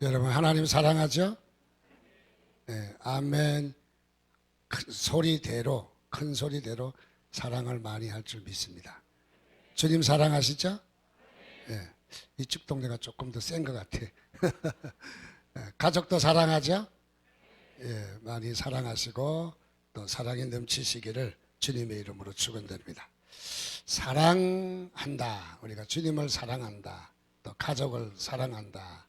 여러분 하나님 사랑하죠? 네, 아멘. 큰 소리대로 사랑을 많이 할 줄 믿습니다. 주님 사랑하시죠? 네, 이쪽 동네가 조금 더 센 것 같아. 네, 가족도 사랑하죠? 예, 많이 사랑하시고 또 사랑이 넘치시기를 주님의 이름으로 축원드립니다. 사랑한다. 우리가 주님을 사랑한다. 또 가족을 사랑한다.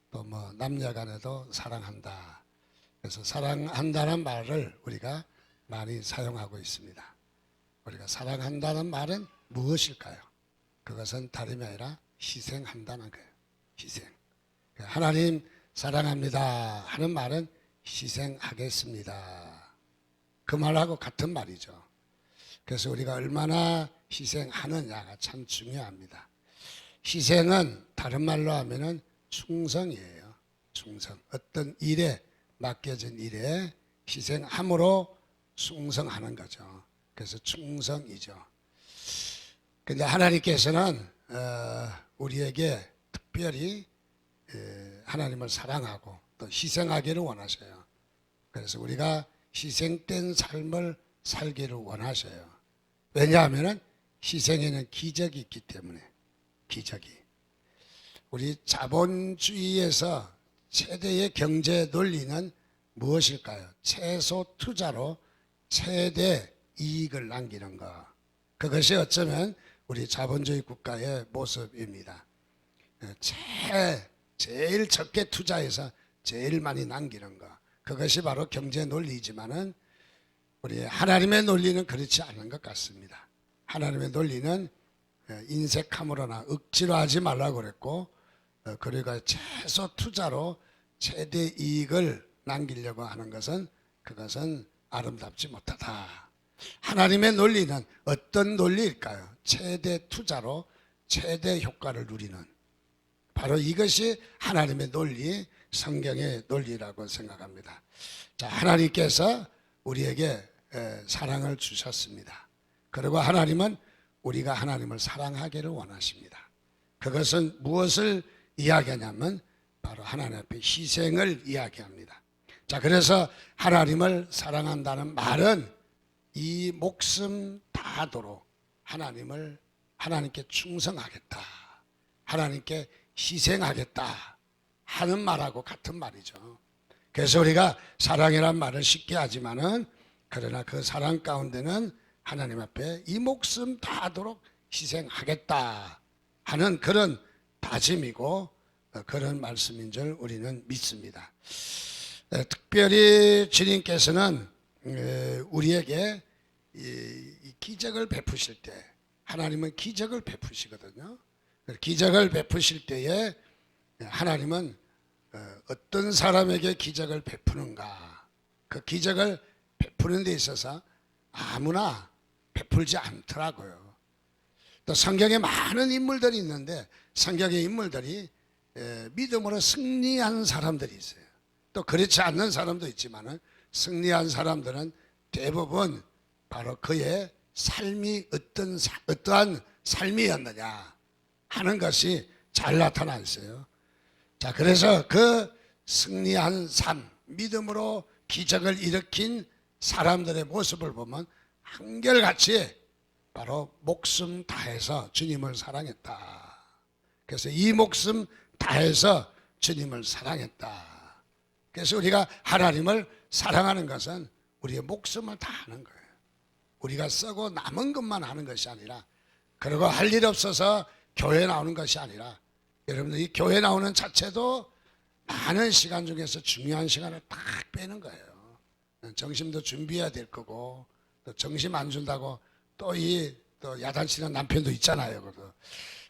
또 뭐 남녀 간에도 사랑한다. 그래서 사랑한다는 말을 우리가 많이 사용하고 있습니다. 우리가 사랑한다는 말은 무엇일까요? 그것은 다름이 아니라 희생한다는 거예요. 희생. 하나님 사랑합니다 하는 말은 희생하겠습니다. 그 말하고 같은 말이죠. 그래서 우리가 얼마나 희생하느냐가 참 중요합니다. 희생은 다른 말로 하면은 충성이에요. 충성. 어떤 일에 맡겨진 일에 희생함으로 충성하는 거죠. 그래서 충성이죠. 근데 하나님께서는 우리에게 특별히 하나님을 사랑하고 또 희생하기를 원하셔요. 그래서 우리가 희생된 삶을 살기를 원하셔요. 왜냐하면 희생에는 기적이 있기 때문에. 기적이. 우리 자본주의에서 최대의 경제 논리는 무엇일까요? 최소 투자로 최대 이익을 남기는 것. 그것이 어쩌면 우리 자본주의 국가의 모습입니다. 제일 적게 투자해서 제일 많이 남기는 것. 그것이 바로 경제 논리이지만은 우리 하나님의 논리는 그렇지 않은 것 같습니다. 하나님의 논리는 인색함으로나 억지로 하지 말라고 그랬고, 그리고 최소 투자로 최대 이익을 남기려고 하는 것은 그것은 아름답지 못하다. 하나님의 논리는 어떤 논리일까요? 최대 투자로 최대 효과를 누리는, 바로 이것이 하나님의 논리, 성경의 논리라고 생각합니다. 자, 하나님께서 우리에게 사랑을 주셨습니다. 그리고 하나님은 우리가 하나님을 사랑하기를 원하십니다. 그것은 무엇을 이야기하냐면 바로 하나님 앞에 희생을 이야기합니다. 자, 그래서 하나님을 사랑한다는 말은 이 목숨 다하도록 하나님께 충성하겠다, 하나님께 희생하겠다 하는 말하고 같은 말이죠. 그래서 우리가 사랑이란 말을 쉽게 하지만은, 그러나 그 사랑 가운데는 하나님 앞에 이 목숨 다하도록 희생하겠다 하는 그런 다짐이고 그런 말씀인 줄 우리는 믿습니다. 특별히 주님께서는 우리에게 이 기적을 베푸실 때, 하나님은 기적을 베푸시거든요. 기적을 베푸실 때에 하나님은 어떤 사람에게 기적을 베푸는가, 그 기적을 베푸는 데 있어서 아무나 베풀지 않더라고요. 또 성경에 많은 인물들이 있는데 성경의 인물들이 믿음으로 승리한 사람들이 있어요. 또 그렇지 않는 사람도 있지만 승리한 사람들은 대부분 바로 그의 삶이 어떠한 삶이었느냐 하는 것이 잘 나타나 있어요. 자, 그래서 그 승리한 삶, 믿음으로 기적을 일으킨 사람들의 모습을 보면 한결같이 바로 목숨 다해서 주님을 사랑했다. 그래서 이 목숨 다해서 주님을 사랑했다. 그래서 우리가 하나님을 사랑하는 것은 우리의 목숨을 다하는 거예요. 우리가 쓰고 남은 것만 하는 것이 아니라, 그리고 할 일 없어서 교회 나오는 것이 아니라, 여러분들 이 교회 나오는 자체도 많은 시간 중에서 중요한 시간을 딱 빼는 거예요. 점심도 준비해야 될 거고, 또 점심 안 준다고 또 야단치는 남편도 있잖아요.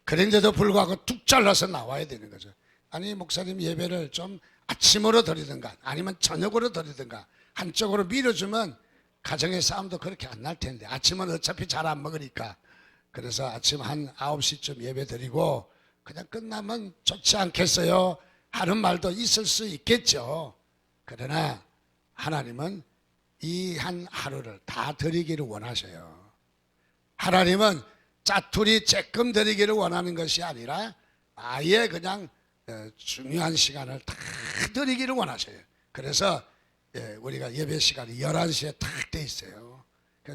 그런데도 불구하고 뚝 잘라서 나와야 되는 거죠. 아니, 목사님 예배를 좀 아침으로 드리든가 아니면 저녁으로 드리든가 한쪽으로 밀어주면 가정의 싸움도 그렇게 안 날 텐데, 아침은 어차피 잘 안 먹으니까, 그래서 아침 한 9시쯤 예배 드리고 그냥 끝나면 좋지 않겠어요 하는 말도 있을 수 있겠죠. 그러나 하나님은 이 한 하루를 다 드리기를 원하셔요. 하나님은 짜투리 쬐끔 드리기를 원하는 것이 아니라 아예 그냥 중요한 시간을 다 드리기를 원하셔요. 그래서 우리가 예배 시간이 11시에 딱 돼 있어요.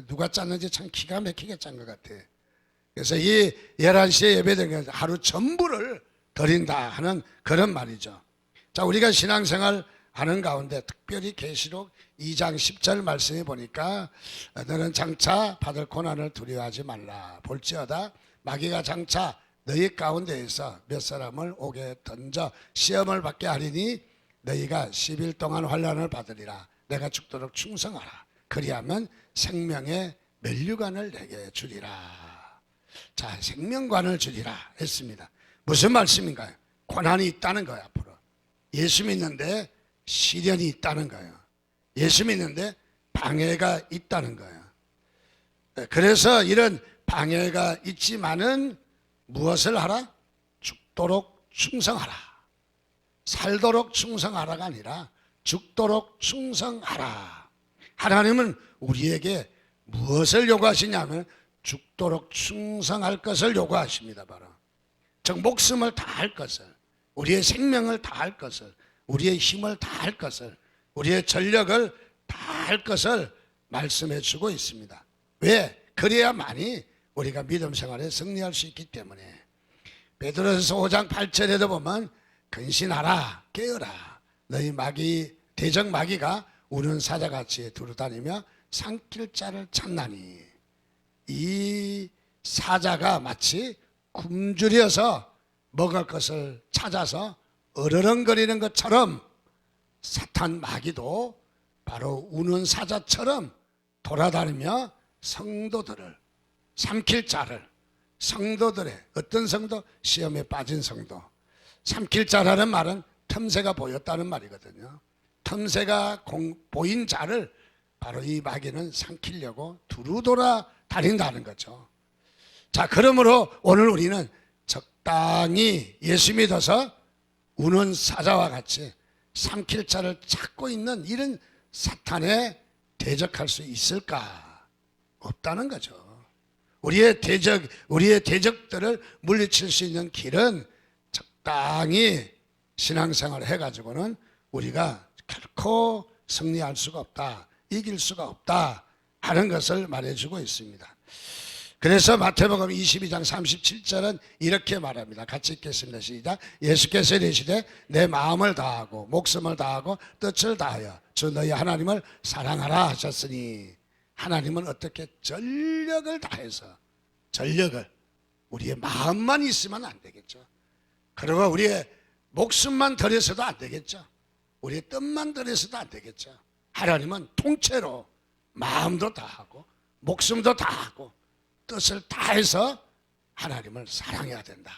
누가 짰는지 참 기가 막히게 짠 것 같아요. 그래서 이 11시에 예배드리는 하루 전부를 드린다 하는 그런 말이죠. 자, 우리가 신앙생활 하는 가운데 특별히 계시록 2장 10절 말씀해 보니까 너는 장차 받을 고난을 두려워하지 말라. 볼지어다 마귀가 장차 너희 가운데에서 몇 사람을 옥에 던져 시험을 받게 하리니 너희가 10일 동안 환난을 받으리라. 내가 죽도록 충성하라. 그리하면 생명의 면류관을 내게 주리라. 자, 생명관을 주리라 했습니다. 무슨 말씀인가요? 고난이 있다는 거예요. 앞으로 예수 믿는데 시련이 있다는 거예요. 예수 믿는데 방해가 있다는 거예요. 그래서 이런 방해가 있지만은 무엇을 하라? 죽도록 충성하라. 살도록 충성하라가 아니라 죽도록 충성하라. 하나님은 우리에게 무엇을 요구하시냐면 죽도록 충성할 것을 요구하십니다. 바로 즉 목숨을 다할 것을, 우리의 생명을 다할 것을, 우리의 힘을 다할 것을, 우리의 전력을 다할 것을 말씀해 주고 있습니다. 왜? 그래야만이 우리가 믿음 생활에 승리할 수 있기 때문에. 베드로전서 5장 8절에도 보면 근신하라, 깨어라. 너희 마귀, 대적 마귀가 우는 사자같이 두루다니며 삼킬 자를 찾나니. 이 사자가 마치 굶주려서 먹을 것을 찾아서 어르렁거리는 것처럼 사탄 마귀도 바로 우는 사자처럼 돌아다니며 성도들을 삼킬 자를, 성도들의 어떤 성도? 시험에 빠진 성도. 삼킬 자라는 말은 틈새가 보였다는 말이거든요. 틈새가 보인 자를 바로 이 마귀는 삼키려고 두루돌아 다닌다는 거죠. 자, 그러므로 오늘 우리는 적당히 예수 믿어서 우는 사자와 같이 삼킬 자를 찾고 있는 이런 사탄에 대적할 수 있을까? 없다는 거죠. 우리의 대적들을 물리칠 수 있는 길은 적당히 신앙생활을 해가지고는 우리가 결코 승리할 수가 없다, 이길 수가 없다 하는 것을 말해주고 있습니다. 그래서 마태복음 22장 37절은 이렇게 말합니다. 같이 읽겠습니다. 시작. 예수께서 이르시되 내 마음을 다하고 목숨을 다하고 뜻을 다하여 주 너희 하나님을 사랑하라 하셨으니, 하나님은 어떻게 전력을 다해서, 전력을, 우리의 마음만 있으면 안 되겠죠. 그리고 우리의 목숨만 들여서도 안 되겠죠. 우리의 뜻만 들여서도 안 되겠죠. 하나님은 통째로 마음도 다하고 목숨도 다하고 뜻을 다해서 하나님을 사랑해야 된다.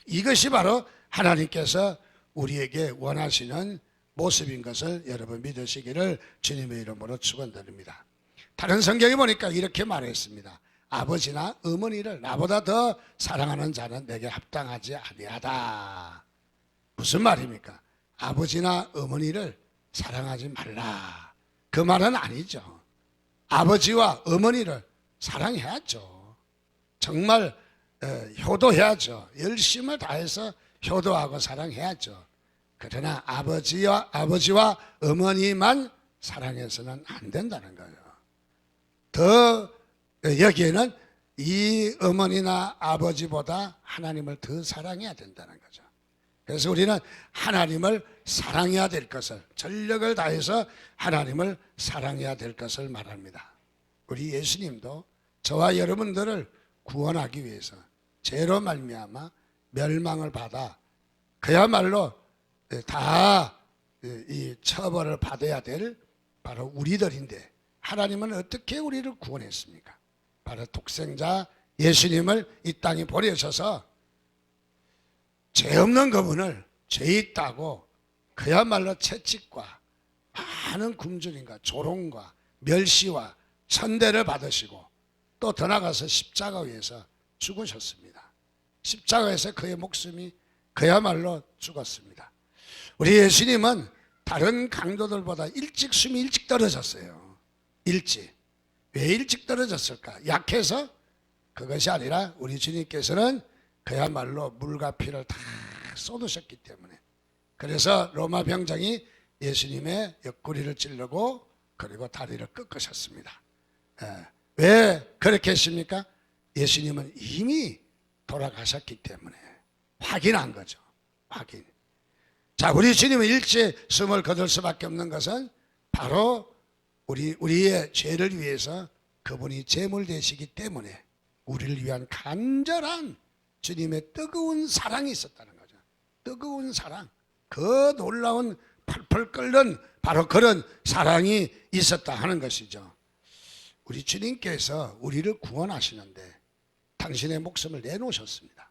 이것이 바로 하나님께서 우리에게 원하시는 모습인 것을 여러분 믿으시기를 주님의 이름으로 축원드립니다. 다른 성경에 보니까 이렇게 말했습니다. 아버지나 어머니를 나보다 더 사랑하는 자는 내게 합당하지 아니하다. 무슨 말입니까? 아버지나 어머니를 사랑하지 말라, 그 말은 아니죠. 아버지와 어머니를 사랑해야죠. 정말 효도해야죠. 열심을 다해서 효도하고 사랑해야죠. 그러나 아버지와 어머니만 사랑해서는 안 된다는 거예요. 더 여기에는 이 어머니나 아버지보다 하나님을 더 사랑해야 된다는 거죠. 그래서 우리는 하나님을 사랑해야 될 것을, 전력을 다해서 하나님을 사랑해야 될 것을 말합니다. 우리 예수님도 저와 여러분들을 구원하기 위해서 죄로 말미암아 멸망을 받아 그야말로 다 이 처벌을 받아야 될 바로 우리들인데, 하나님은 어떻게 우리를 구원했습니까? 바로 독생자 예수님을 이 땅에 보내셔서 죄 없는 그분을 죄 있다고 그야말로 채찍과 많은 굶주림과 조롱과 멸시와 천대를 받으시고 또 더 나가서 십자가 위에서 죽으셨습니다. 십자가에서 그의 목숨이 그야말로 죽었습니다. 우리 예수님은 다른 강도들보다 숨이 일찍 떨어졌어요. 일찍. 왜 일찍 떨어졌을까? 약해서? 그것이 아니라 우리 주님께서는 그야말로 물과 피를 다 쏟으셨기 때문에. 그래서 로마 병장이 예수님의 옆구리를 찌르고 그리고 다리를 꺾으셨습니다. 왜 그렇게 했습니까? 예수님은 이미 돌아가셨기 때문에 확인한 거죠. 확인. 자, 우리 주님은 일찍 숨을 거둘 수밖에 없는 것은 바로 우리의 죄를 위해서 그분이 제물 되시기 때문에 우리를 위한 간절한 주님의 뜨거운 사랑이 있었다는 거죠. 뜨거운 사랑. 그 놀라운 펄펄 끓는 바로 그런 사랑이 있었다 하는 것이죠. 우리 주님께서 우리를 구원하시는데 당신의 목숨을 내놓으셨습니다.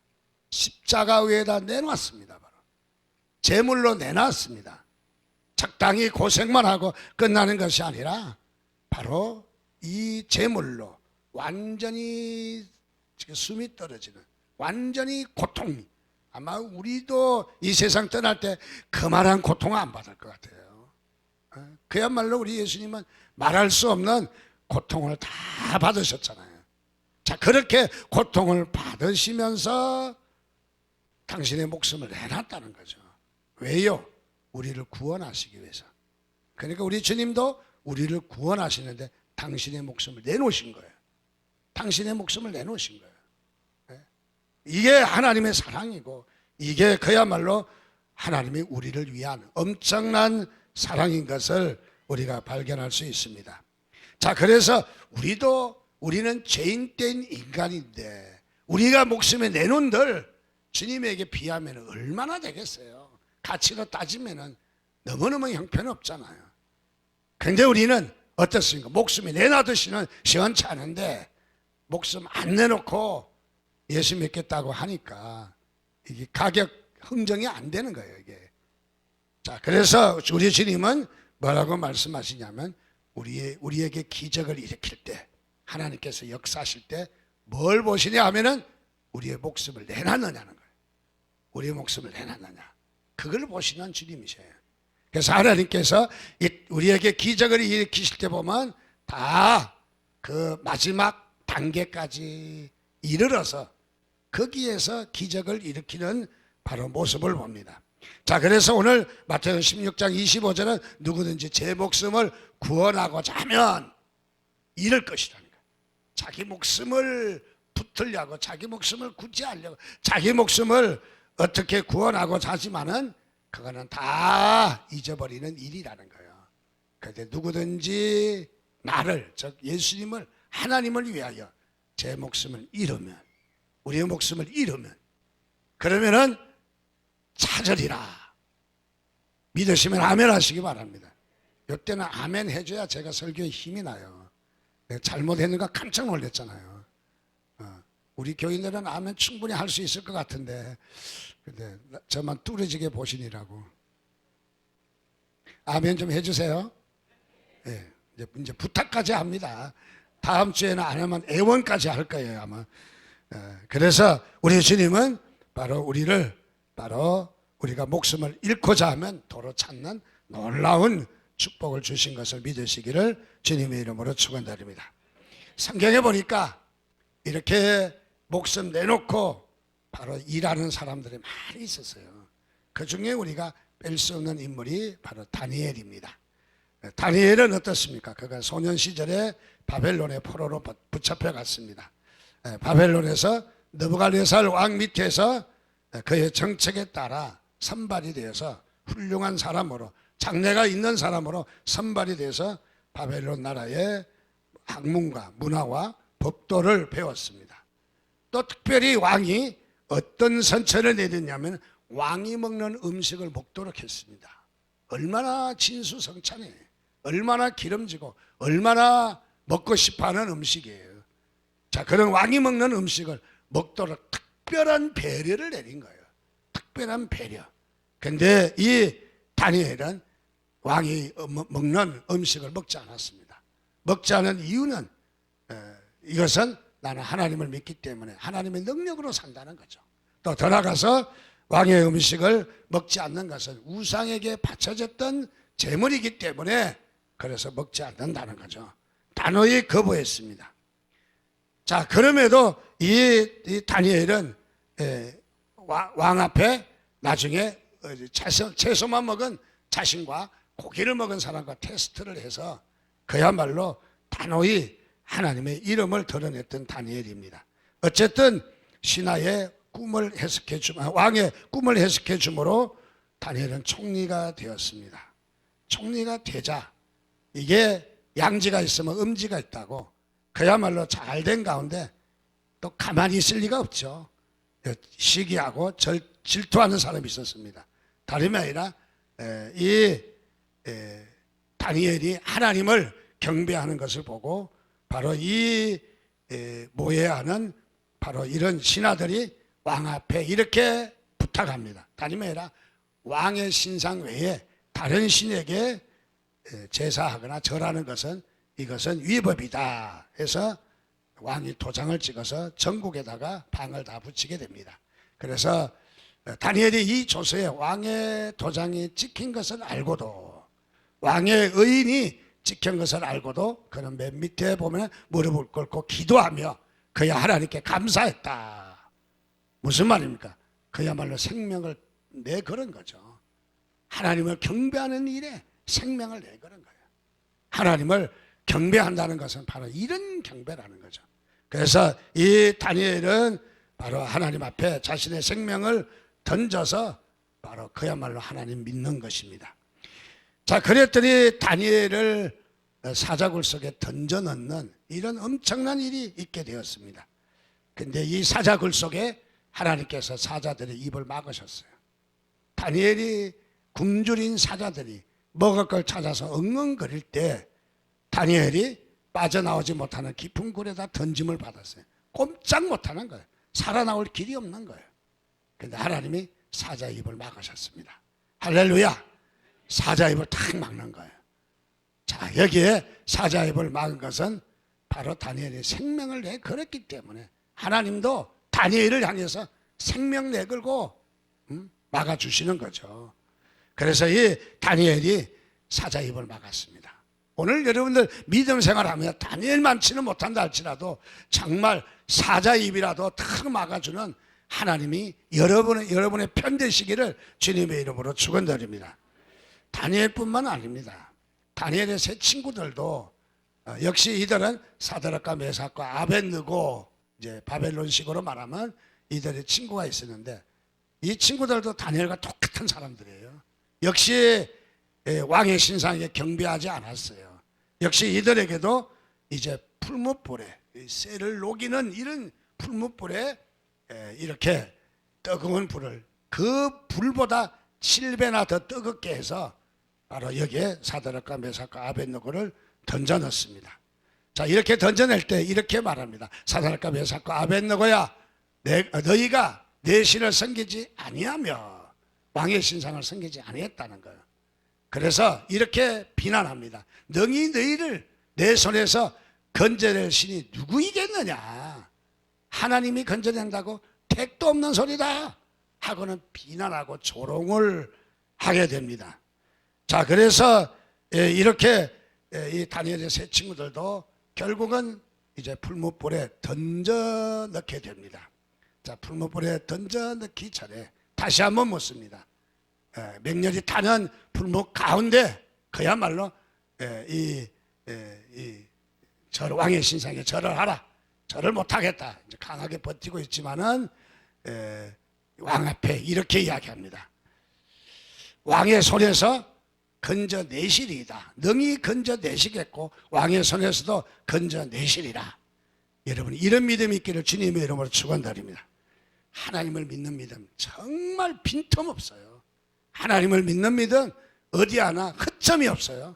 십자가 위에다 내놨습니다. 바로 제물로 내놨습니다. 적당히 고생만 하고 끝나는 것이 아니라 바로 이 제물로 완전히 숨이 떨어지는 완전히 고통. 아마 우리도 이 세상 떠날 때 그만한 고통을 안 받을 것 같아요. 그야말로 우리 예수님은 말할 수 없는 고통을 다 받으셨잖아요. 자, 그렇게 고통을 받으시면서 당신의 목숨을 내놨다는 거죠. 왜요? 우리를 구원하시기 위해서. 그러니까 우리 주님도 우리를 구원하시는데 당신의 목숨을 내놓으신 거예요. 당신의 목숨을 내놓으신 거예요. 이게 하나님의 사랑이고 이게 그야말로 하나님이 우리를 위한 엄청난 사랑인 것을 우리가 발견할 수 있습니다. 자, 그래서 우리는 죄인된 인간인데 우리가 목숨에 내놓은들 주님에게 비하면 얼마나 되겠어요? 가치로 따지면 너무너무 형편없잖아요. 근데 우리는 어떻습니까? 목숨에 내놔두시는 시원치 않은데 목숨 안 내놓고 예수 믿겠다고 하니까 이게 가격 흥정이 안 되는 거예요, 이게. 자, 그래서 우리 주님은 뭐라고 말씀하시냐면 우리에게 기적을 일으킬 때 하나님께서 역사하실 때 뭘 보시냐 하면은 우리의 목숨을 내놨느냐는 거예요. 우리의 목숨을 내놨느냐. 그걸 보시는 주님이셔요. 그래서 하나님께서 우리에게 기적을 일으키실 때 보면 다 그 마지막 단계까지 이르러서 거기에서 기적을 일으키는 바로 모습을 봅니다. 자, 그래서 오늘 마태복음 16장 25절은 누구든지 제 목숨을 구원하고자 하면 이럴 것이라는 거예요. 자기 목숨을 붙으려고 자기 목숨을 구제하려고 자기 목숨을 어떻게 구원하고자 하지만은 그거는 다 잊어버리는 일이라는 거예요. 그런데 누구든지 나를 즉 예수님을 하나님을 위하여 제 목숨을 잃으면 우리의 목숨을 잃으면 그러면은 찾으리라. 믿으시면 아멘 하시기 바랍니다. 이때는 아멘 해줘야 제가 설교에 힘이 나요. 내가 잘못했는가 깜짝 놀랐잖아요. 우리 교인들은 아멘 충분히 할 수 있을 것 같은데 근데 저만 뚜레지게 보시니라고. 아멘 좀 해주세요. 네, 이제 부탁까지 합니다. 다음 주에는 안 하면 애원까지 할 거예요 아마. 그래서 우리 주님은 바로 우리가 목숨을 잃고자 하면 도로 찾는 놀라운 축복을 주신 것을 믿으시기를 주님의 이름으로 축원드립니다. 성경에 보니까 이렇게 목숨 내놓고 바로 일하는 사람들이 많이 있었어요. 그 중에 우리가 뺄 수 없는 인물이 바로 다니엘입니다. 다니엘은 어떻습니까? 그가 소년 시절에 바벨론의 포로로 붙잡혀 갔습니다. 바벨론에서 느부갓네살 왕 밑에서 그의 정책에 따라 선발이 되어서 훌륭한 사람으로 장래가 있는 사람으로 선발이 돼서 바벨론 나라의 학문과 문화와 법도를 배웠습니다. 또 특별히 왕이 어떤 선처를 내렸냐면 왕이 먹는 음식을 먹도록 했습니다. 얼마나 진수성찬해, 얼마나 기름지고 얼마나 먹고 싶어하는 음식이에요. 자, 그런 왕이 먹는 음식을 먹도록 특별한 배려를 내린 거예요. 특별한 배려. 근데 이 다니엘은 왕이 먹는 음식을 먹지 않았습니다. 먹지 않은 이유는 이것은 나는 하나님을 믿기 때문에 하나님의 능력으로 산다는 거죠. 또 더 나아가서 왕의 음식을 먹지 않는 것은 우상에게 바쳐졌던 제물이기 때문에 그래서 먹지 않는다는 거죠. 단호히 거부했습니다. 자, 그럼에도 이 다니엘은 왕 앞에 나중에 채소만 먹은 자신과 고기를 먹은 사람과 테스트를 해서 그야말로 단호히 하나님의 이름을 드러냈던 다니엘입니다. 어쨌든 신하의 꿈을 해석해 왕의 꿈을 해석해 주므로 다니엘은 총리가 되었습니다. 총리가 되자, 이게 양지가 있으면 음지가 있다고, 그야말로 잘된 가운데 또 가만히 있을 리가 없죠. 시기하고 질투하는 사람이 있었습니다. 다름이 아니라 이 다니엘이 하나님을 경배하는 것을 보고 바로 이 모해하는 바로 이런 신하들이 왕 앞에 이렇게 부탁합니다. 다름이 아니라 왕의 신상 외에 다른 신에게 제사하거나 절하는 것은 이것은 위법이다 해서 왕이 도장을 찍어서 전국에다가 방을 다 붙이게 됩니다. 그래서 다니엘이 이 조서에 왕의 도장이 찍힌 것을 알고도, 왕의 의인이 찍힌 것을 알고도 그는 맨 밑에 보면 무릎을 꿇고 기도하며 그야 하나님께 감사했다. 무슨 말입니까? 그야말로 생명을 내걸은 거죠. 하나님을 경배하는 일에 생명을 내걸은 거예요. 하나님을 경배한다는 것은 바로 이런 경배라는 거죠. 그래서 이 다니엘은 바로 하나님 앞에 자신의 생명을 던져서 바로 그야말로 하나님 믿는 것입니다. 자, 그랬더니 다니엘을 사자굴 속에 던져 넣는 이런 엄청난 일이 있게 되었습니다. 근데 이 사자굴 속에 하나님께서 사자들의 입을 막으셨어요. 다니엘이 굶주린 사자들이 먹을 걸 찾아서 엉엉거릴 때 다니엘이 빠져나오지 못하는 깊은 굴에다 던짐을 받았어요. 꼼짝 못하는 거예요. 살아나올 길이 없는 거예요. 그런데 하나님이 사자 입을 막으셨습니다. 할렐루야. 사자 입을 탁 막는 거예요. 자, 여기에 사자 입을 막은 것은 바로 다니엘이 생명을 내걸었기 때문에 하나님도 다니엘을 향해서 생명 내걸고 막아주시는 거죠. 그래서 이 다니엘이 사자 입을 막았습니다. 오늘 여러분들 믿음 생활하며 다니엘만치는 못한다 할지라도 정말 사자 입이라도 탁 막아주는 하나님이 여러분의 편 되시기를 주님의 이름으로 축원드립니다. 다니엘뿐만 아닙니다. 다니엘의 세 친구들도 역시 이들은 사드락과 메삭과 아벳느고, 이제 바벨론식으로 말하면 이들의 친구가 있었는데 이 친구들도 다니엘과 똑같은 사람들이에요. 역시 왕의 신상에 경배하지 않았어요. 역시 이들에게도 이제 풀무불에 쇠를 녹이는 이런 풀무불에 이렇게 뜨거운 불을, 그 불보다 7배나 더 뜨겁게 해서 바로 여기에 사드락과 메삭과 아벳느고를 던져 넣습니다. 자, 이렇게 던져낼 때 이렇게 말합니다. 사드락과 메삭과 아벳느고야, 너희가 내 신을 섬기지 아니하며 왕의 신상을 섬기지 아니했다는 거예요. 그래서 이렇게 비난합니다. 너희를 내 손에서 건져낼 신이 누구이겠느냐? 하나님이 건져낸다고 택도 없는 소리다 하고는 비난하고 조롱을 하게 됩니다. 자, 그래서 이렇게 이 다니엘의 세 친구들도 결국은 이제 풀무불에 던져 넣게 됩니다. 자, 풀무불에 던져 넣기 전에 다시 한번 묻습니다. 맹렬히 타는 풀무 가운데 그야말로 왕의 신상에 절을 하라. 절을 못하겠다. 이제 강하게 버티고 있지만은 왕 앞에 이렇게 이야기합니다. 왕의 손에서 건져내시리이다. 능히 건져내시겠고 왕의 손에서도 건져내시리라. 여러분, 이런 믿음이 있기를 주님의 이름으로 축원드립니다. 하나님을 믿는 믿음 정말 빈틈없어요. 하나님을 믿는 믿음 어디 하나 흠점이 없어요.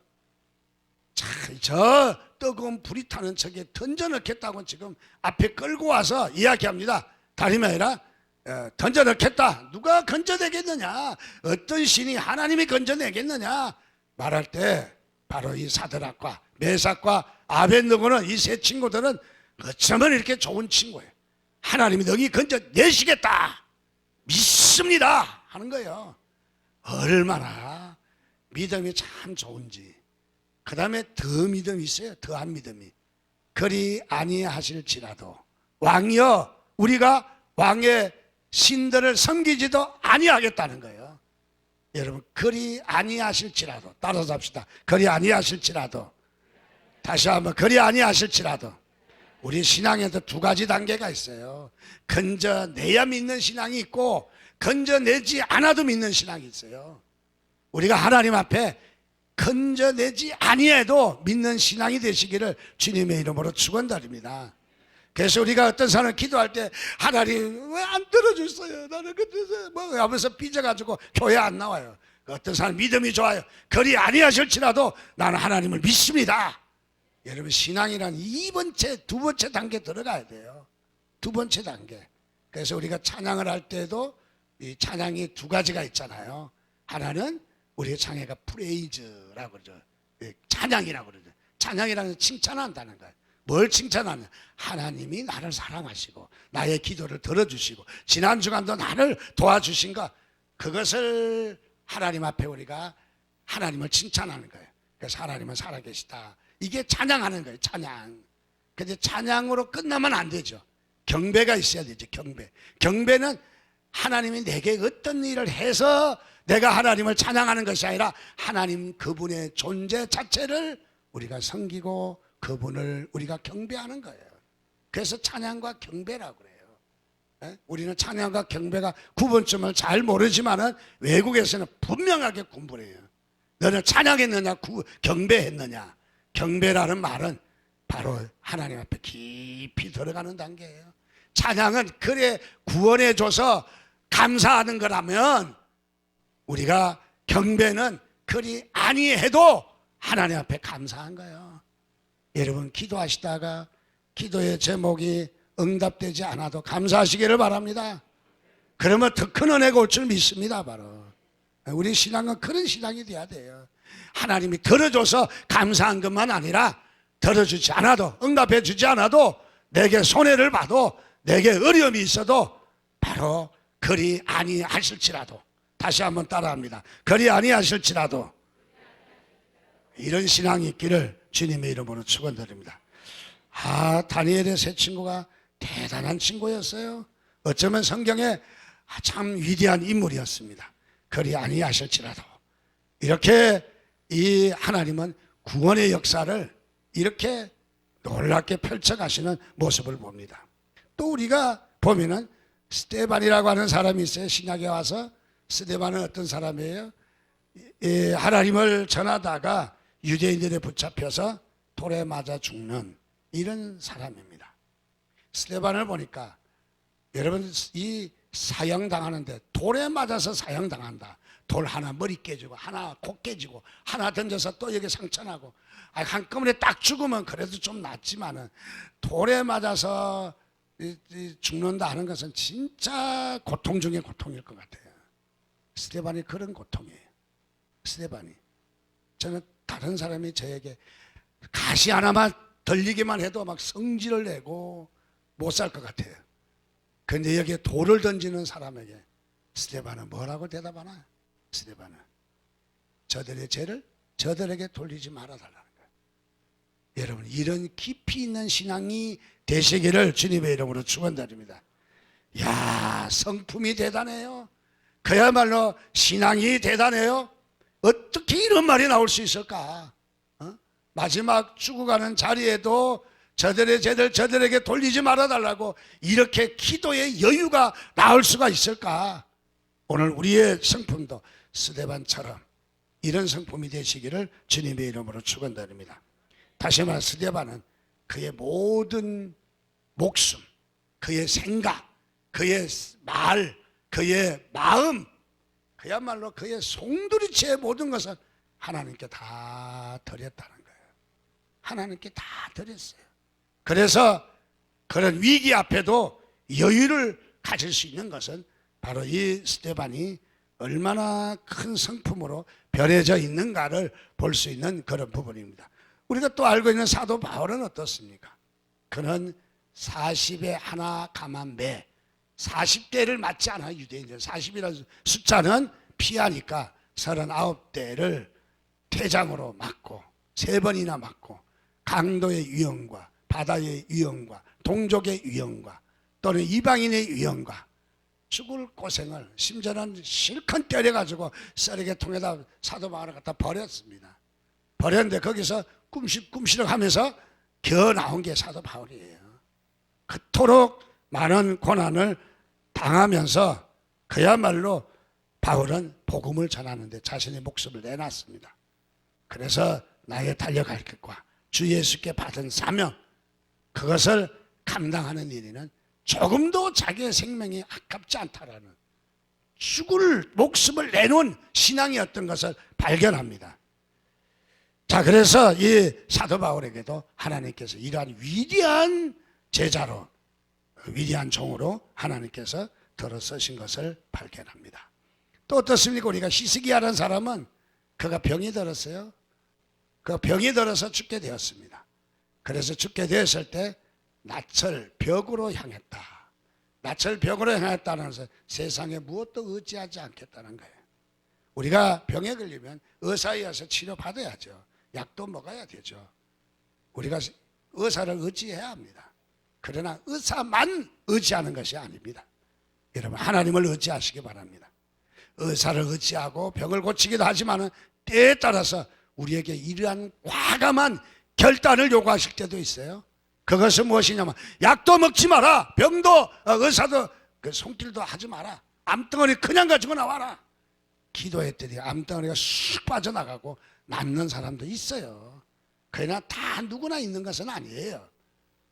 자, 저 뜨거운 불이 타는 척에 던져 넣겠다고 지금 앞에 끌고 와서 이야기합니다. 다름이 아니라 던져 넣겠다. 누가 건져내겠느냐? 어떤 신이 하나님이 건져내겠느냐? 말할 때 바로 이 사드락과 메삭과 아벳느고는, 이 세 친구들은 어쩌면 이렇게 좋은 친구예요. 하나님이 너희 건져내시겠다, 믿습니다 하는 거예요. 얼마나 믿음이 참 좋은지. 그 다음에 더 믿음이 있어요. 더한 믿음이. 그리 아니하실지라도 왕이여, 우리가 왕의 신들을 섬기지도 아니하겠다는 거예요. 여러분, 그리 아니하실지라도, 따라서 합시다. 그리 아니하실지라도, 다시 한번, 그리 아니하실지라도. 우리 신앙에도 두 가지 단계가 있어요. 건져내야 믿는 신앙이 있고 건져내지 않아도 믿는 신앙이 있어요. 우리가 하나님 앞에 건져내지 아니해도 믿는 신앙이 되시기를 주님의 이름으로 축원드립니다. 그래서 우리가 어떤 사람 기도할 때 하나님 왜 안 들어주세요? 나는 그때 뭐 하면서 삐져가지고 교회 안 나와요. 어떤 사람 믿음이 좋아요. 그리 아니하실지라도 나는 하나님을 믿습니다. 여러분, 신앙이란 두 번째 단계 들어가야 돼요. 두 번째 단계. 그래서 우리가 찬양을 할 때도 이 찬양이 두 가지가 있잖아요. 하나는 우리의 찬양가 프레이즈라고 그러죠. 찬양이라고 그러죠. 찬양이라는 칭찬한다는 거예요. 뭘 칭찬하냐? 하나님이 나를 사랑하시고 나의 기도를 들어주시고 지난 주간도 나를 도와주신 것, 그것을 하나님 앞에 우리가 하나님을 칭찬하는 거예요. 그래서 하나님은 살아계시다. 이게 찬양하는 거예요. 찬양. 근데 찬양으로 끝나면 안 되죠. 경배가 있어야 되죠. 경배는 하나님이 내게 어떤 일을 해서 내가 하나님을 찬양하는 것이 아니라 하나님 그분의 존재 자체를 우리가 섬기고 그분을 우리가 경배하는 거예요. 그래서 찬양과 경배라고 그래요. 우리는 찬양과 경배가 구분점을 잘 모르지만은 외국에서는 분명하게 구분해요. 너는 찬양했느냐 경배했느냐. 경배라는 말은 바로 하나님 앞에 깊이 들어가는 단계예요. 찬양은 그래 구원해줘서 감사하는 거라면, 우리가 경배는 그리 아니해도 하나님 앞에 감사한 거예요. 여러분, 기도하시다가 기도의 제목이 응답되지 않아도 감사하시기를 바랍니다. 그러면 더 큰 은혜가 올 줄 믿습니다. 바로 우리 신앙은 그런 신앙이 돼야 돼요. 하나님이 들어줘서 감사한 것만 아니라 들어주지 않아도, 응답해 주지 않아도, 내게 손해를 봐도, 내게 어려움이 있어도 바로 그리 아니하실지라도, 다시 한번 따라합니다. 그리 아니하실지라도, 이런 신앙이 있기를 주님의 이름으로 축원드립니다. 다니엘의 세 친구가 대단한 친구였어요. 어쩌면 성경에 참 위대한 인물이었습니다. 그리 아니하실지라도. 이렇게 이 하나님은 구원의 역사를 이렇게 놀랍게 펼쳐가시는 모습을 봅니다. 또 우리가 보면은 스데반이라고 하는 사람이 있어요. 신약에 와서. 스데반은 어떤 사람이에요? 하나님을 전하다가 유대인들에 붙잡혀서 돌에 맞아 죽는 이런 사람입니다. 스데반을 보니까 여러분, 이 사형당하는데 돌에 맞아서 사형당한다. 돌 하나 머리 깨지고 하나 코 깨지고 하나 던져서 또 여기 상처나고, 한꺼번에 딱 죽으면 그래도 좀 낫지만은 돌에 맞아서 죽는다 하는 것은 진짜 고통 중에 고통일 것 같아요. 스데반이 그런 고통이에요. 스데반이. 저는 다른 사람이 저에게 가시 하나만 들리기만 해도 막 성질을 내고 못 살 것 같아요. 그런데 여기에 돌을 던지는 사람에게 스데반은 뭐라고 대답하나? 스데반은 저들의 죄를 저들에게 돌리지 말아달라는 거예요. 여러분, 이런 깊이 있는 신앙이 되시기를 주님의 이름으로 축원드립니다. 야, 성품이 대단해요. 그야말로 신앙이 대단해요. 어떻게 이런 말이 나올 수 있을까? 마지막 죽어가는 자리에도 저들의 죄를 저들에게 돌리지 말아달라고 이렇게 기도의 여유가 나올 수가 있을까? 오늘 우리의 성품도 스데반처럼 이런 성품이 되시기를 주님의 이름으로 축원드립니다. 다시 말해, 스데반은 그의 모든 목숨, 그의 생각, 그의 말, 그의 마음, 그야말로 그의 송두리째 모든 것을 하나님께 다 드렸다는 거예요. 하나님께 다 드렸어요. 그래서 그런 위기 앞에도 여유를 가질 수 있는 것은 바로 이 스데반이 얼마나 큰 성품으로 변해져 있는가를 볼 수 있는 그런 부분입니다. 우리가 또 알고 있는 사도 바울은 어떻습니까? 그는 40에 하나 감한 매, 40대를 맞지 않아요. 유대인들 40이라는 숫자는 피하니까 39대를 태장으로 맞고 3번이나 맞고, 강도의 위험과 바다의 위험과 동족의 위험과 또는 이방인의 위험과 죽을 고생을 심지어는 실컷 때려가지고 쓰레기통에다 사도바울을 갖다 버렸습니다. 버렸는데 거기서 꿈시꿈시럭 하면서 겨우 나온 게 사도바울이에요. 그토록 많은 고난을 당하면서 그야말로 바울은 복음을 전하는데 자신의 목숨을 내놨습니다. 그래서 나의 달려갈 것과 주 예수께 받은 사명, 그것을 감당하는 일에는 조금도 자기의 생명이 아깝지 않다라는 죽을 목숨을 내놓은 신앙이었던 것을 발견합니다. 자, 그래서 이 사도 바울에게도 하나님께서 이러한 위대한 제자로, 위대한 종으로 하나님께서 들어 쓰신 것을 발견합니다. 또 어떻습니까? 우리가 히스기야라는 사람은 그가 병이 들었어요. 그 병이 들어서 죽게 되었습니다. 그래서 죽게 되었을 때 낯을 벽으로 향했다. 낯을 벽으로 향했다는 것은 세상에 무엇도 의지하지 않겠다는 거예요. 우리가 병에 걸리면 의사에 와서 치료받아야죠. 약도 먹어야 되죠. 우리가 의사를 의지해야 합니다. 그러나 의사만 의지하는 것이 아닙니다. 여러분, 하나님을 의지하시기 바랍니다. 의사를 의지하고 병을 고치기도 하지만 때에 따라서 우리에게 이러한 과감한 결단을 요구하실 때도 있어요. 그것은 무엇이냐면 약도 먹지 마라. 병도 의사도 그 손길도 하지 마라. 암덩어리 그냥 가지고 나와라. 기도했더니 암덩어리가 쑥 빠져나가고 낫는 사람도 있어요. 그러나 다 누구나 있는 것은 아니에요.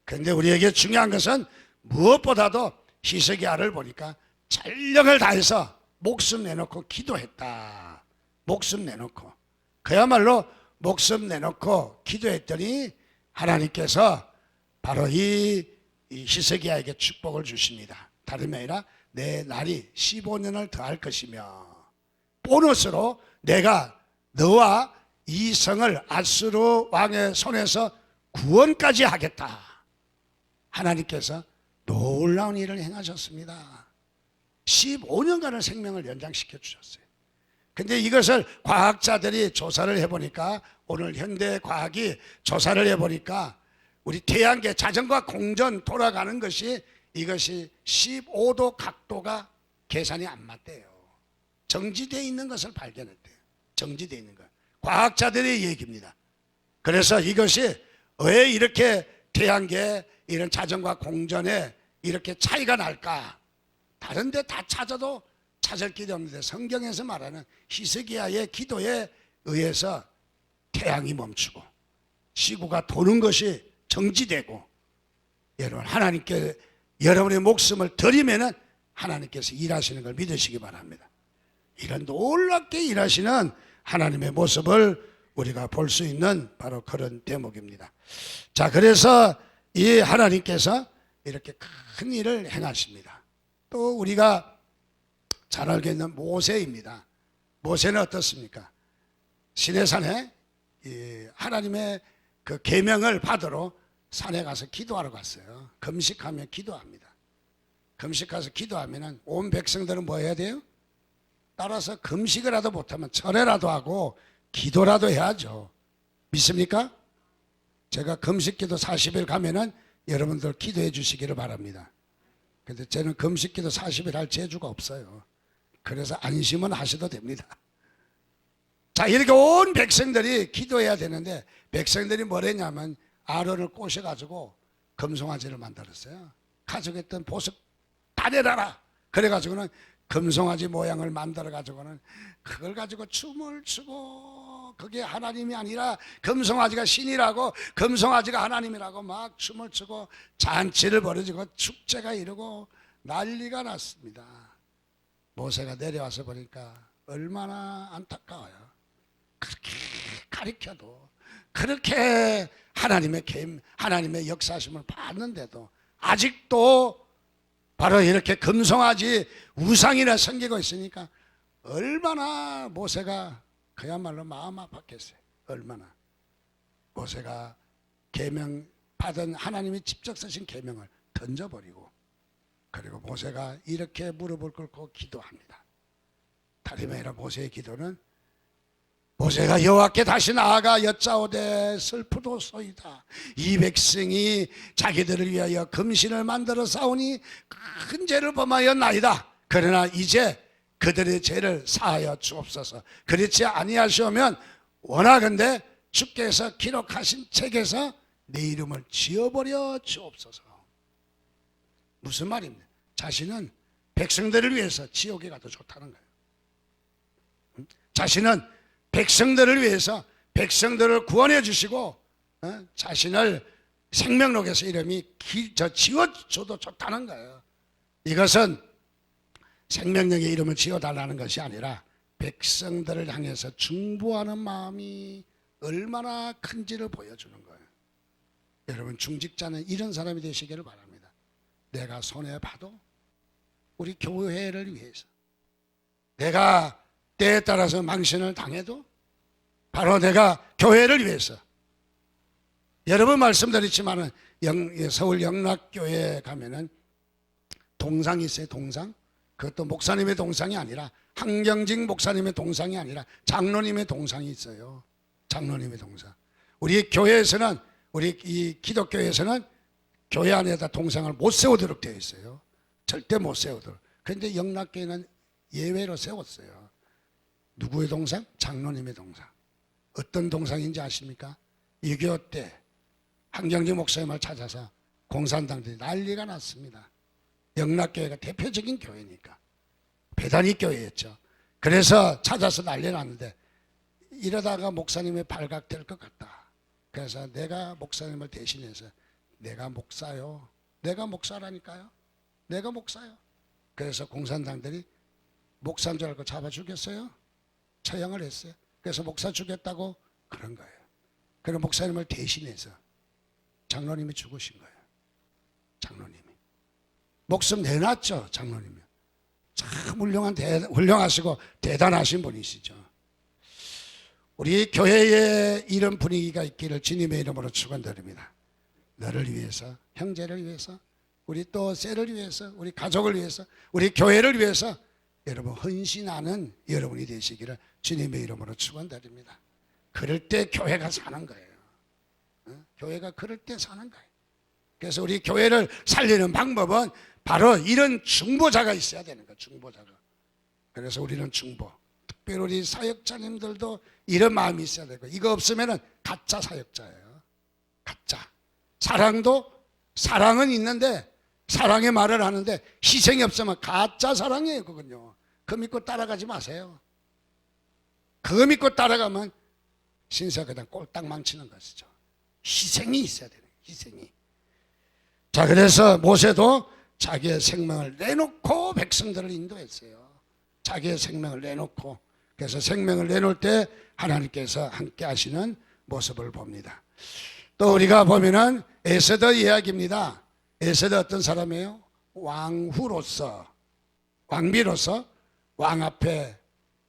그런데 우리에게 중요한 것은 무엇보다도 히스기야를 보니까 전력을 다해서 목숨 내놓고 기도했다. 목숨 내놓고 그야말로 목숨 내놓고 기도했더니 하나님께서 바로 이 히스기야에게 축복을 주십니다. 다름이 아니라 내 날이 15년을 더할 것이며 보너스로 내가 너와 이 성을 아수르 왕의 손에서 구원까지 하겠다. 하나님께서 놀라운 일을 행하셨습니다. 15년간의 생명을 연장시켜 주셨어요. 근데 이것을 과학자들이 조사를 해보니까, 오늘 현대 과학이 조사를 해보니까 우리 태양계 자전거 공전 돌아가는 것이 이것이 15도 각도가 계산이 안 맞대요. 정지되어 있는 것을 발견했대요. 정지되어 있는 것. 과학자들의 얘기입니다. 그래서 이것이 왜 이렇게 태양계 이런 자전거 공전에 이렇게 차이가 날까? 다른 데 다 찾아도 찾을 길이 없는데 성경에서 말하는 히스기야의 기도에 의해서 태양이 멈추고 지구가 도는 것이 정지되고, 여러분 하나님께 여러분의 목숨을 드리면은 하나님께서 일하시는 걸 믿으시기 바랍니다. 이런 놀랍게 일하시는 하나님의 모습을 우리가 볼 수 있는 바로 그런 대목입니다. 자, 그래서 이 하나님께서 이렇게 큰 일을 행하십니다. 또 우리가 잘 알고 있는 모세입니다. 모세는 어떻습니까? 시내산에 하나님의 그 계명을 받으러 산에 가서 기도하러 갔어요. 금식하며 기도합니다. 금식해서 기도하면은 온 백성들은 뭐 해야 돼요? 따라서 금식이라도 못하면 절에라도 하고 기도라도 해야죠. 믿습니까? 제가 금식기도 40일 가면은 여러분들 기도해 주시기를 바랍니다. 근데 저는 금식기도 40일 할 재주가 없어요. 그래서 안심은 하셔도 됩니다. 자, 이렇게 온 백성들이 기도해야 되는데 백성들이 뭘 했냐면 아론을 꼬셔가지고 금송아지를 만들었어요. 가져갔던 보석 다 내놔라. 그래가지고는 금송아지 모양을 만들어가지고는 그걸 가지고 춤을 추고, 그게 하나님이 아니라 금송아지가 신이라고, 금송아지가 하나님이라고 막 춤을 추고 잔치를 벌여지고 축제가 이루고 난리가 났습니다. 모세가 내려와서 보니까 얼마나 안타까워요. 그렇게 가르쳐도, 그렇게 하나님의 역사심을 봤는데도 아직도 바로 이렇게 금송아지 우상이나 섬기고 있으니까 얼마나 모세가 그야말로 마음 아팠겠어요. 얼마나. 모세가 계명 받은, 하나님이 직접 쓰신 계명을 던져버리고, 그리고 모세가 이렇게 무릎을 꿇고 기도합니다. 다름이 아니라 모세의 기도는, 모세가 여호와께 다시 나아가 여짜오되 슬프도소이다. 이 백성이 자기들을 위하여 금신을 만들어 싸우니 큰 죄를 범하였나이다. 그러나 이제 그들의 죄를 사하여 주옵소서. 그렇지 아니하시오면 원하건대 주께서 기록하신 책에서 내 이름을 지워버려 주옵소서. 무슨 말입니까? 자신은 백성들을 위해서 지옥에 가도 좋다는 거예요. 자신은 백성들을 위해서 백성들을 구원해 주시고 자신을 생명록에서 이름이 지워줘도 좋다는 거예요. 이것은 생명력의 이름을 지어달라는 것이 아니라 백성들을 향해서 중보하는 마음이 얼마나 큰지를 보여주는 거예요. 여러분, 중직자는 이런 사람이 되시기를 바랍니다. 내가 손해봐도 우리 교회를 위해서, 내가 때에 따라서 망신을 당해도 바로 내가 교회를 위해서. 여러 번 말씀드렸지만 서울 영락교회에 가면은 동상이 있어요. 동상. 그것도 목사님의 동상이 아니라, 한경직 목사님의 동상이 아니라 장로님의 동상이 있어요. 장로님의 동상. 우리 교회에서는, 우리 이 기독교에서는 교회 안에다 동상을 못 세우도록 되어 있어요. 절대 못 세우도록. 그런데 영락교회는 예외로 세웠어요. 누구의 동상? 장로님의 동상. 어떤 동상인지 아십니까? 6.25 때 한경직 목사님을 찾아서 공산당들이 난리가 났습니다. 영락교회가 대표적인 교회니까. 배단위 교회였죠. 그래서 찾아서 난리 났는데, 이러다가 목사님이 발각될 것 같다. 그래서 내가 목사님을 대신해서, 내가 목사요. 내가 목사라니까요. 내가 목사요. 그래서 공산당들이 목사인 줄 알고 잡아 죽였어요. 처형을 했어요. 그래서 목사 죽였다고 그런 거예요. 그래서 목사님을 대신해서 장로님이 죽으신 거예요. 장로님이. 목숨 내놨죠, 장로님이. 참 훌륭하시고 대단하신 분이시죠. 우리 교회에 이런 분위기가 있기를 주님의 이름으로 축원드립니다. 너를 위해서, 형제를 위해서, 우리 또 셀을 위해서, 우리 가족을 위해서, 우리 교회를 위해서 여러분 헌신하는 여러분이 되시기를 주님의 이름으로 축원드립니다. 그럴 때 교회가 사는 거예요. 교회가 그럴 때 사는 거예요. 그래서 우리 교회를 살리는 방법은 바로 이런 중보자가 있어야 되는 거예요. 중보자가. 그래서 우리는 중보. 특별히 우리 사역자님들도 이런 마음이 있어야 되고, 이거 없으면 가짜 사역자예요. 가짜. 사랑은 있는데, 사랑의 말을 하는데 희생이 없으면 가짜 사랑이에요. 그건요. 그거 믿고 따라가지 마세요. 그거 믿고 따라가면 신사 그냥 꼴딱 망치는 것이죠. 희생이 있어야 돼요. 희생이. 자, 그래서 모세도 자기의 생명을 내놓고 백성들을 인도했어요. 자기의 생명을 내놓고. 그래서 생명을 내놓을 때 하나님께서 함께 하시는 모습을 봅니다. 또 우리가 보면은 에스더 이야기입니다. 에스더 어떤 사람이에요? 왕후로서, 왕비로서 왕 앞에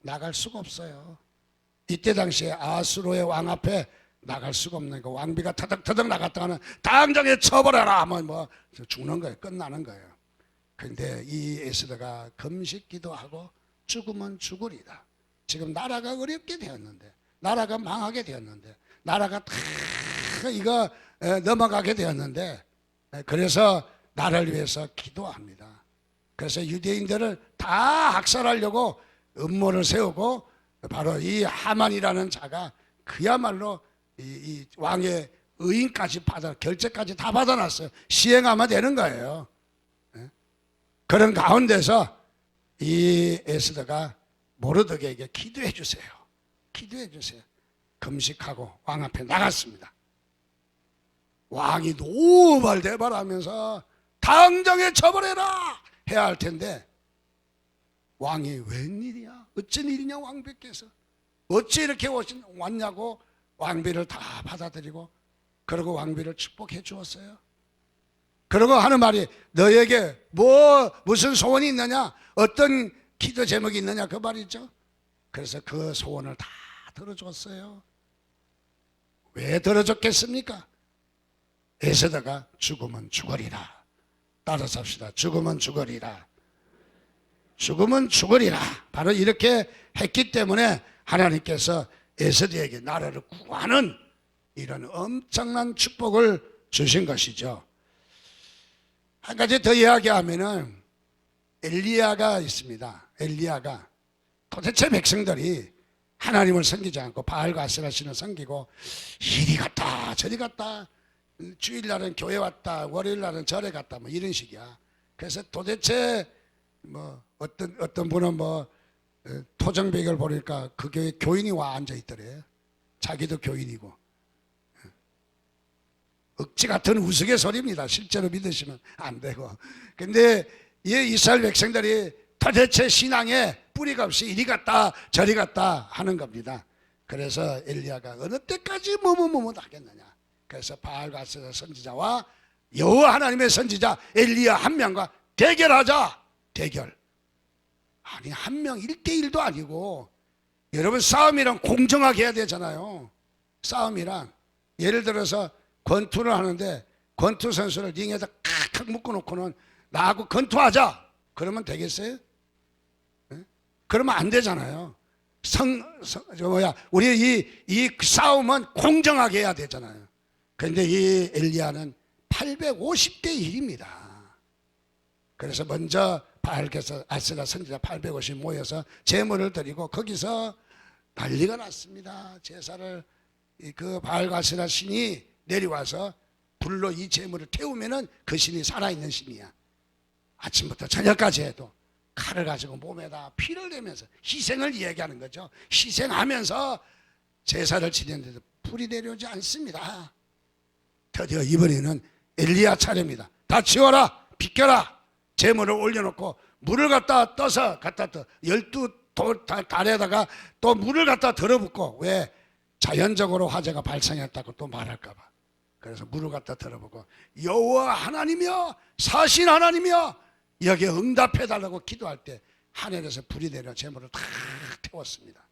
나갈 수가 없어요. 이때 당시에 아수르의 왕 앞에 나갈 수가 없는 거. 왕비가 터덕터덕 나갔다가는 당장에 처벌하라 하면 뭐 죽는 거예요. 끝나는 거예요. 그런데 이 에스더가 금식 기도하고 죽으면 죽으리다. 지금 나라가 어렵게 되었는데, 나라가 망하게 되었는데, 나라가 다 이거 넘어가게 되었는데, 그래서 나를 위해서 기도합니다. 그래서 유대인들을 다 학살하려고 음모를 세우고, 바로 이 하만이라는 자가 그야말로 이 왕의 의인까지 결제까지 다 받아놨어요. 시행하면 되는 거예요. 그런 가운데서 이 에스더가 모르드게에게 기도해 주세요. 기도해 주세요. 금식하고 왕 앞에 나갔습니다. 왕이 노발대발하면서 당장에 처벌해라 해야 할 텐데, 왕이 웬일이야? 어쩐 일이냐? 왕비께서 어찌 이렇게 왔냐고 왕비를 다 받아들이고, 그리고 왕비를 축복해 주었어요. 그리고 하는 말이, 너에게 무슨 소원이 있느냐? 어떤 기도 제목이 있느냐? 그 말이죠. 그래서 그 소원을 다 들어줬어요. 왜 들어줬겠습니까? 에스더가 죽으면 죽으리라. 따라서 합시다. 죽으면 죽으리라. 죽으면 죽으리라. 바로 이렇게 했기 때문에 하나님께서 에스더에게 나라를 구하는 이런 엄청난 축복을 주신 것이죠. 한 가지 더 이야기하면은, 엘리야가 있습니다. 엘리야가 도대체 백성들이 하나님을 섬기지 않고 바알과 아세라 신을 섬기고 이리 갔다 저리 갔다, 주일날은 교회 왔다 월요일날은 절에 갔다 뭐 이런 식이야. 그래서 도대체 뭐 어떤 분은 뭐 토정백을 보니까 그 교회 교인이 와 앉아 있더래요. 자기도 교인이고. 억지 같은 우스갯소리입니다. 실제로 믿으시면 안 되고. 근데 이 이스라엘 백성들이 도대체 신앙에 뿌리가 없이 이리 갔다 저리 갔다 하는 겁니다. 그래서 엘리야가 어느 때까지 뭐뭐뭐뭐 하겠느냐. 그래서 바알과 아세라 선지자와 여호와 하나님의 선지자 엘리야 한 명과 대결하자. 대결. 아니 한 명 1대1도 아니고, 여러분 싸움이란 공정하게 해야 되잖아요. 싸움이란 예를 들어서 권투를 하는데 권투 선수를 링에다 칵칵 묶어놓고는 나하고 권투하자 그러면 되겠어요? 네? 그러면 안 되잖아요. 우리 이 싸움은 공정하게 해야 되잖아요. 그런데 이 엘리야는 850대 1입니다. 그래서 먼저 바알께서 아세라 선지자 850 모여서 제물을 드리고 거기서 난리가 났습니다. 제사를 그 바알과 아세라 신이 내려와서 불로 이 제물을 태우면은 그 신이 살아있는 신이야. 아침부터 저녁까지 해도 칼을 가지고 몸에다 피를 내면서 희생을 이야기하는 거죠. 희생하면서 제사를 지냈는데도 불이 내려오지 않습니다. 드디어 이번에는 엘리야 차례입니다. 다 치워라, 비켜라. 제물을 올려놓고 물을 갖다 떠서 갖다 12 달에다가 또 물을 갖다 들어붓고, 왜? 자연적으로 화재가 발생했다고 또 말할까 봐. 그래서 물을 갖다 들어보고 여호와 하나님이여 사신 하나님이여 여기에 응답해달라고 기도할 때 하늘에서 불이 내려 제물을 다 태웠습니다.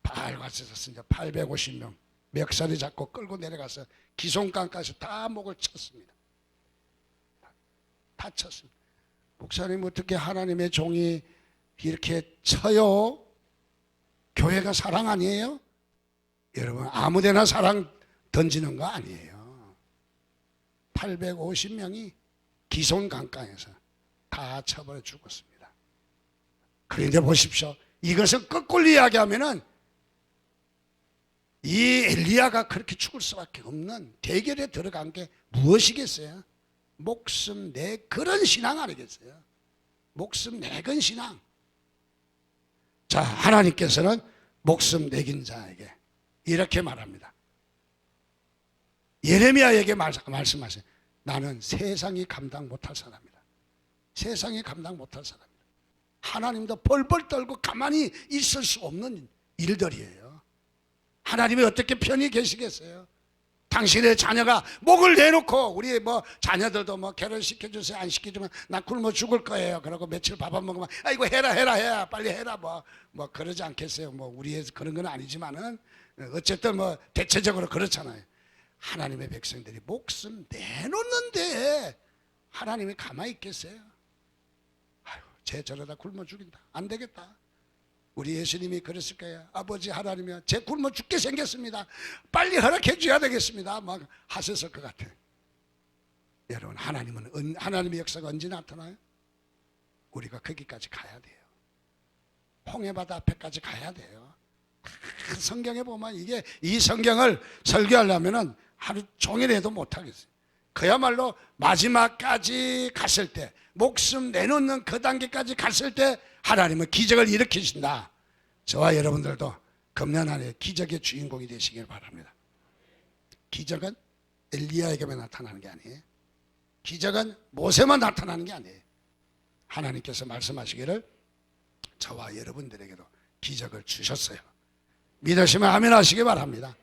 바알과 아세라 선지자 850명 멱살이 잡고 끌고 내려가서 기송강까지 다 목을 쳤습니다. 다 쳤습니다. 목사님 어떻게 하나님의 종이 이렇게 쳐요? 교회가 사랑 아니에요? 여러분 아무데나 사랑 던지는 거 아니에요. 850명이 기손 강가에서 다 쳐버려 죽었습니다. 그런데 보십시오. 이것을 거꾸로 이야기하면은 이 엘리야가 그렇게 죽을 수밖에 없는 대결에 들어간 게 무엇이겠어요? 목숨 내 그런 신앙 아니겠어요? 목숨 내건 신앙. 자, 하나님께서는 목숨 내긴 자에게 이렇게 말합니다. 예레미야에게 말씀하세요. 나는 세상이 감당 못할 사람이다. 세상이 감당 못할 사람이다. 하나님도 벌벌 떨고 가만히 있을 수 없는 일들이에요. 하나님이 어떻게 편히 계시겠어요? 당신의 자녀가 목을 내놓고, 우리 뭐 자녀들도 뭐 결혼시켜주세요 안 시켜주면 나 굶어 죽을 거예요. 그러고 며칠 밥 안 먹으면 아이고 해라 빨리 해라 뭐 그러지 않겠어요. 뭐 우리의 그런 건 아니지만은 어쨌든 뭐 대체적으로 그렇잖아요. 하나님의 백성들이 목숨 내놓는데 하나님이 가만히 있겠어요? 아유, 쟤 저러다 굶어 죽인다. 안 되겠다. 우리 예수님이 그랬을 거예요. 아버지 하나님이요, 쟤 굶어 죽게 생겼습니다. 빨리 허락해 줘야 되겠습니다. 막 하셨을 것 같아요. 여러분, 하나님의 역사가 언제 나타나요? 우리가 거기까지 가야 돼요. 홍해바다 앞에까지 가야 돼요. 성경에 보면 이 성경을 설교하려면은 하루 종일 해도 못하겠어요. 그야말로 마지막까지 갔을 때, 목숨 내놓는 그 단계까지 갔을 때 하나님은 기적을 일으키신다. 저와 여러분들도 금년 안에 기적의 주인공이 되시길 바랍니다. 기적은 엘리야에게만 나타나는 게 아니에요. 기적은 모세만 나타나는 게 아니에요. 하나님께서 말씀하시기를 저와 여러분들에게도 기적을 주셨어요. 믿으시면 아멘 하시기 바랍니다.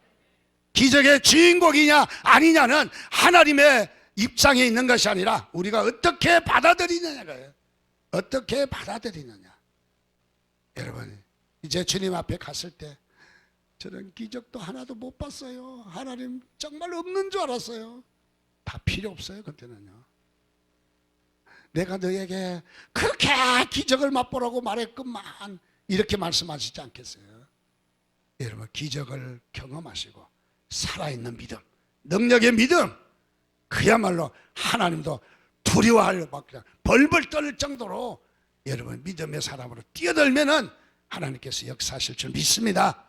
기적의 주인공이냐 아니냐는 하나님의 입장에 있는 것이 아니라 우리가 어떻게 받아들이느냐예요. 어떻게 받아들이느냐. 여러분, 이제 주님 앞에 갔을 때 저는 기적도 하나도 못 봤어요. 하나님 정말 없는 줄 알았어요. 다 필요 없어요. 그때는요. 내가 너에게 그렇게 기적을 맛보라고 말했건만 이렇게 말씀하시지 않겠어요? 여러분, 기적을 경험하시고 살아있는 믿음, 능력의 믿음, 그야말로 하나님도 툭 두려워할 막 그냥 벌벌 떨 정도로 여러분 믿음의 사람으로 뛰어들면은 하나님께서 역사하실 줄 믿습니다.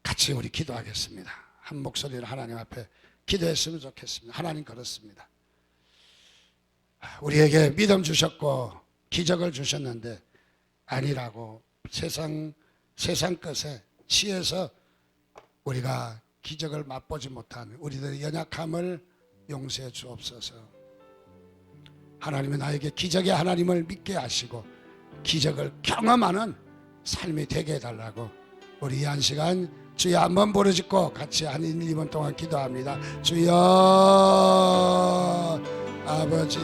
같이 우리 기도하겠습니다. 한 목소리로 하나님 앞에 기도했으면 좋겠습니다. 하나님 그렇습니다. 우리에게 믿음 주셨고 기적을 주셨는데 아니라고 세상 끝에 치여서 우리가 기적을 맛보지 못한 우리들의 연약함을 용서해 주옵소서. 하나님은 나에게 기적의 하나님을 믿게 하시고 기적을 경험하는 삶이 되게 해달라고 우리 이 한 시간 주여 한번 부르짖고 같이 한 1, 2분 동안 기도합니다. 주여 아버지